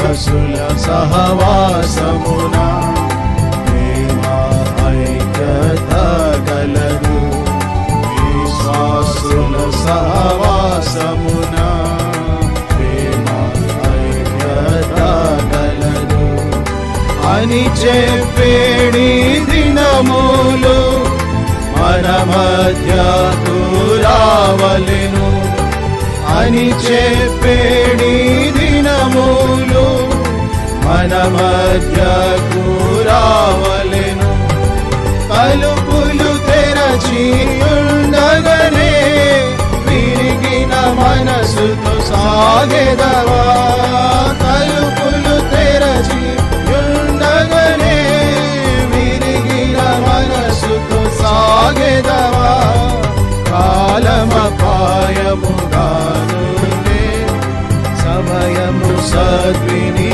విశ్వాసుల సహవాసమునా ప్రేమ ఐక్యత కలదు. విశ్వాసుల సహవాసమునా ప్రేమ ఐక్యత కలదు అని చెప్పేడి దినములు మన మధ్యకు రావలెను అని చెప్పేడి దినములు మన మధ్యకు రావలెను. తలుపులు తెరచి ఉండగనే విరిగిన మనసుతో సాగెదవా. తలుపులు తెరచి ఉండగనే విరిగిన మనసుతో సాగెదవా. కాలమపాయముగానుండే సమయము సద్విని